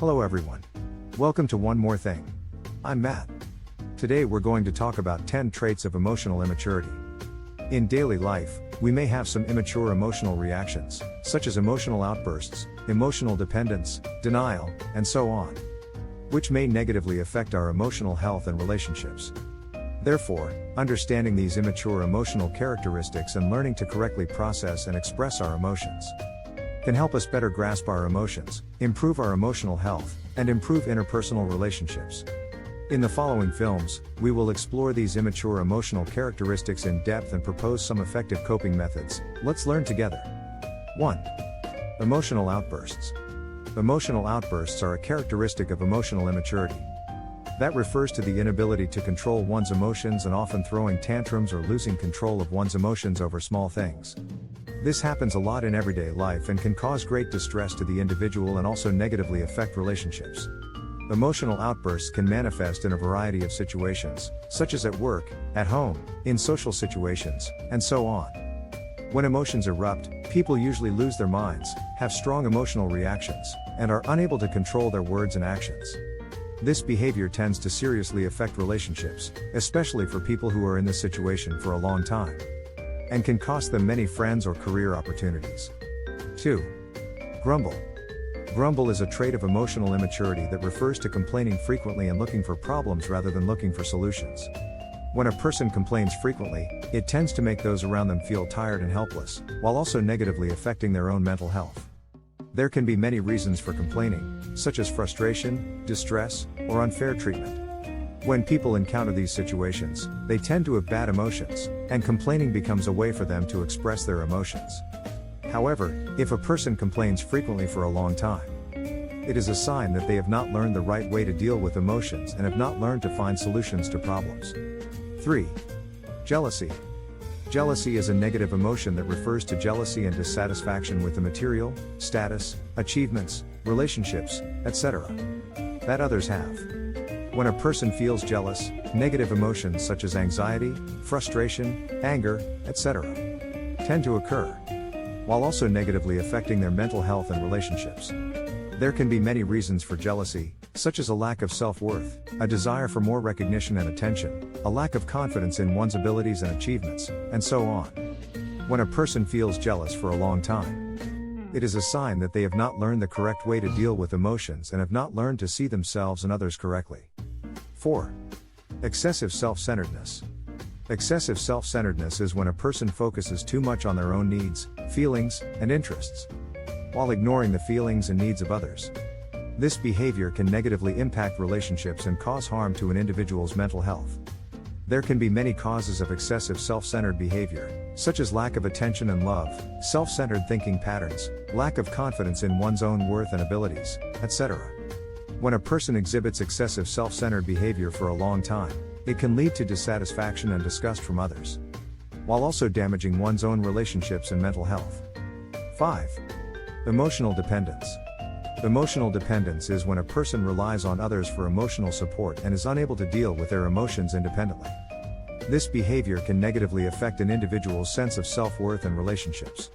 Hello everyone. Welcome to One More Thing. I'm Matt. Today we're going to talk about 10 traits of emotional immaturity. In daily life, we may have some immature emotional reactions, such as emotional outbursts, emotional dependence, denial, and so on, which may negatively affect our emotional health and relationships. Therefore, understanding these immature emotional characteristics and learning to correctly process and express our emotions can help us better grasp our emotions, improve our emotional health, and improve interpersonal relationships. In the following films, we will explore these immature emotional characteristics in depth and propose some effective coping methods. Let's learn together. 1. Emotional outbursts. Emotional outbursts are a characteristic of emotional immaturity. That refers to the inability to control one's emotions and often throwing tantrums or losing control of one's emotions over small things. This happens a lot in everyday life and can cause great distress to the individual and also negatively affect relationships. Emotional outbursts can manifest in a variety of situations, such as at work, at home, in social situations, and so on. When emotions erupt, people usually lose their minds, have strong emotional reactions, and are unable to control their words and actions. This behavior tends to seriously affect relationships, especially for people who are in this situation for a long time, and can cost them many friends or career opportunities. 2. Grumble. Grumble is a trait of emotional immaturity that refers to complaining frequently and looking for problems rather than looking for solutions. When a person complains frequently, it tends to make those around them feel tired and helpless, while also negatively affecting their own mental health. There can be many reasons for complaining, such as frustration, distress, or unfair treatment. When people encounter these situations, they tend to have bad emotions, and complaining becomes a way for them to express their emotions. However, if a person complains frequently for a long time, it is a sign that they have not learned the right way to deal with emotions and have not learned to find solutions to problems. 3. Jealousy. Jealousy is a negative emotion that refers to jealousy and dissatisfaction with the material, status, achievements, relationships, etc. that others have. When a person feels jealous, negative emotions such as anxiety, frustration, anger, etc. tend to occur, while also negatively affecting their mental health and relationships. There can be many reasons for jealousy, such as a lack of self-worth, a desire for more recognition and attention, a lack of confidence in one's abilities and achievements, and so on. When a person feels jealous for a long time, it is a sign that they have not learned the correct way to deal with emotions and have not learned to see themselves and others correctly. 4. Excessive self-centeredness. Excessive self-centeredness is when a person focuses too much on their own needs, feelings, and interests, while ignoring the feelings and needs of others. This behavior can negatively impact relationships and cause harm to an individual's mental health. There can be many causes of excessive self-centered behavior, such as lack of attention and love, self-centered thinking patterns, lack of confidence in one's own worth and abilities, etc. When a person exhibits excessive self-centered behavior for a long time, it can lead to dissatisfaction and disgust from others, while also damaging one's own relationships and mental health. 5. Emotional dependence. Emotional dependence is when a person relies on others for emotional support and is unable to deal with their emotions independently. This behavior can negatively affect an individual's sense of self-worth and relationships.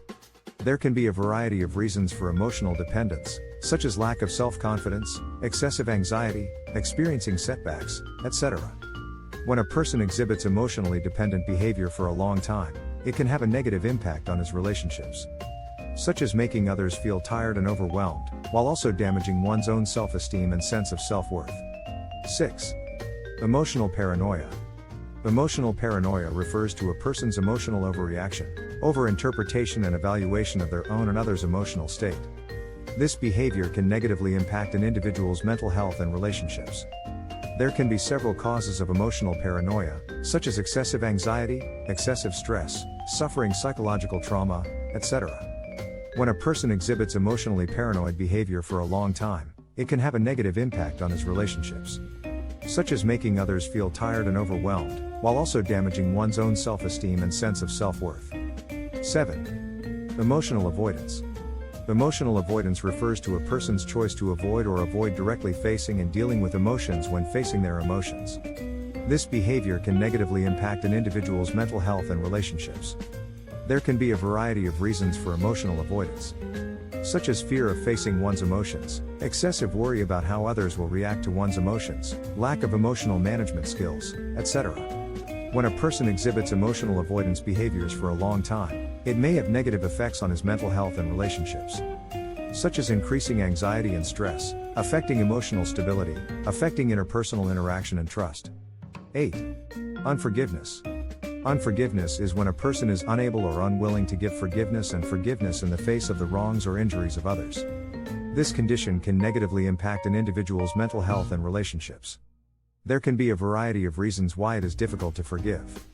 There can be a variety of reasons for emotional dependence, such as lack of self-confidence, excessive anxiety, experiencing setbacks, etc. When a person exhibits emotionally dependent behavior for a long time, it can have a negative impact on his relationships, such as making others feel tired and overwhelmed, while also damaging one's own self-esteem and sense of self-worth. 6. Emotional paranoia. Emotional paranoia refers to a person's emotional overreaction, overinterpretation and evaluation of their own and others' emotional state. This behavior can negatively impact an individual's mental health and relationships. There can be several causes of emotional paranoia, such as excessive anxiety, excessive stress, suffering psychological trauma, etc. When a person exhibits emotionally paranoid behavior for a long time, it can have a negative impact on his relationships, such as making others feel tired and overwhelmed, while also damaging one's own self-esteem and sense of self-worth. 7. Emotional avoidance. Emotional avoidance refers to a person's choice to avoid or avoid directly facing and dealing with emotions when facing their emotions. This behavior can negatively impact an individual's mental health and relationships. There can be a variety of reasons for emotional avoidance, such as fear of facing one's emotions, excessive worry about how others will react to one's emotions, lack of emotional management skills, etc. When a person exhibits emotional avoidance behaviors for a long time, it may have negative effects on his mental health and relationships, such as increasing anxiety and stress, affecting emotional stability, affecting interpersonal interaction and trust. 8. Unforgiveness. Unforgiveness is when a person is unable or unwilling to give forgiveness and forgiveness in the face of the wrongs or injuries of others. This condition can negatively impact an individual's mental health and relationships. There can be a variety of reasons why it is difficult to forgive,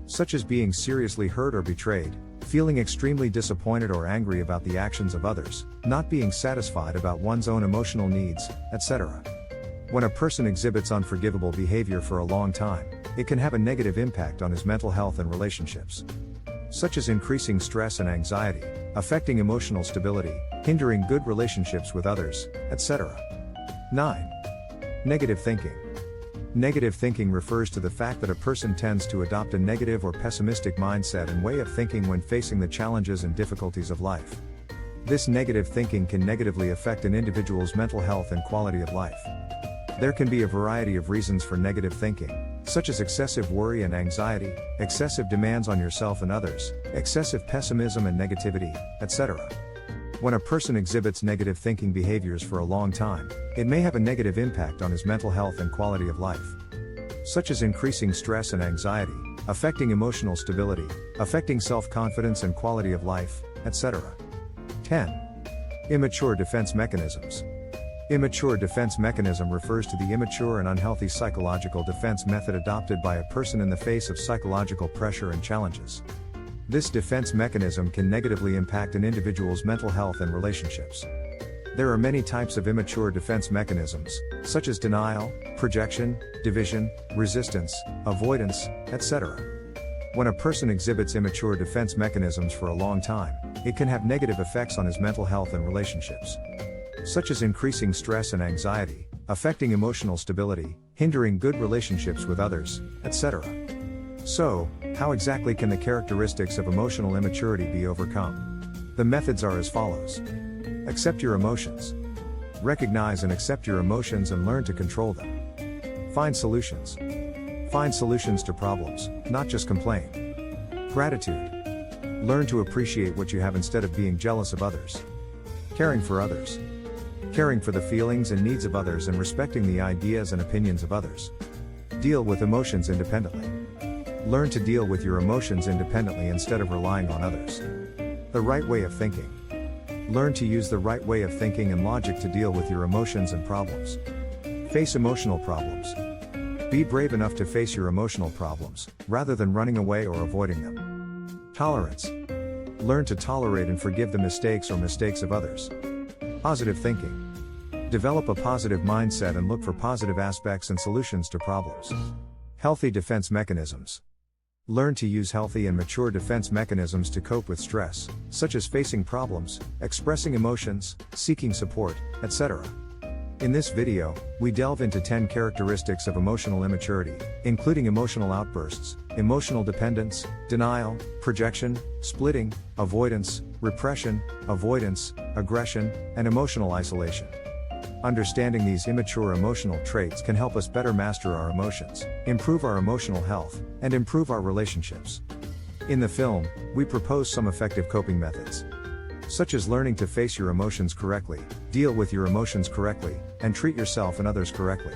such as being seriously hurt or betrayed, feeling extremely disappointed or angry about the actions of others, not being satisfied about one's own emotional needs, etc. When a person exhibits unforgivable behavior for a long time, it can have a negative impact on his mental health and relationships, such as increasing stress and anxiety, affecting emotional stability, hindering good relationships with others, etc. 9. Negative thinking. Negative thinking refers to the fact that a person tends to adopt a negative or pessimistic mindset and way of thinking when facing the challenges and difficulties of life. This negative thinking can negatively affect an individual's mental health and quality of life. There can be a variety of reasons for negative thinking, such as excessive worry and anxiety, excessive demands on yourself and others, excessive pessimism and negativity, etc. When a person exhibits negative thinking behaviors for a long time, it may have a negative impact on his mental health and quality of life, such as increasing stress and anxiety, affecting emotional stability, affecting self-confidence and quality of life, etc. 10. Immature defense mechanisms. Immature defense mechanism refers to the immature and unhealthy psychological defense method adopted by a person in the face of psychological pressure and challenges. This defense mechanism can negatively impact an individual's mental health and relationships. There are many types of immature defense mechanisms, such as denial, projection, division, resistance, avoidance, etc. When a person exhibits immature defense mechanisms for a long time, it can have negative effects on his mental health and relationships, such as increasing stress and anxiety, affecting emotional stability, hindering good relationships with others, etc. So, how exactly can the characteristics of emotional immaturity be overcome? The methods are as follows. Accept your emotions. Recognize and accept your emotions and learn to control them. Find solutions. Find solutions to problems, not just complain. Gratitude. Learn to appreciate what you have instead of being jealous of others. Caring for others. Caring for the feelings and needs of others and respecting the ideas and opinions of others. Deal with emotions independently. Learn to deal with your emotions independently instead of relying on others. The right way of thinking. Learn to use the right way of thinking and logic to deal with your emotions and problems. Face emotional problems. Be brave enough to face your emotional problems, rather than running away or avoiding them. Tolerance. Learn to tolerate and forgive the mistakes or mistakes of others. Positive thinking. Develop a positive mindset and look for positive aspects and solutions to problems. Healthy defense mechanisms. Learn to use healthy and mature defense mechanisms to cope with stress, such as facing problems, expressing emotions, seeking support, etc. In this video, we delve into 10 characteristics of emotional immaturity, including emotional outbursts, emotional dependence, denial, projection, splitting, avoidance, repression, avoidance, aggression, and emotional isolation. Understanding these immature emotional traits can help us better master our emotions, improve our emotional health, and improve our relationships. In the film, we propose some effective coping methods, such as learning to face your emotions correctly, deal with your emotions correctly, and treat yourself and others correctly.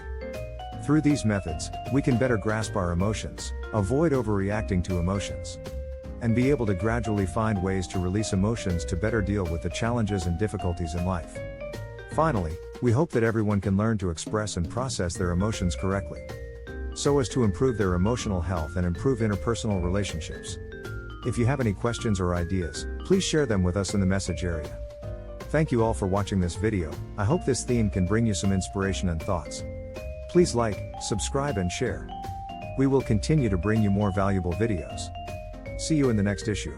Through these methods, we can better grasp our emotions, avoid overreacting to emotions, and be able to gradually find ways to release emotions to better deal with the challenges and difficulties in life. Finally, we hope that everyone can learn to express and process their emotions correctly, so as to improve their emotional health and improve interpersonal relationships. If you have any questions or ideas, please share them with us in the message area. Thank you all for watching this video. I hope this theme can bring you some inspiration and thoughts. Please like, subscribe and share. We will continue to bring you more valuable videos. See you in the next issue.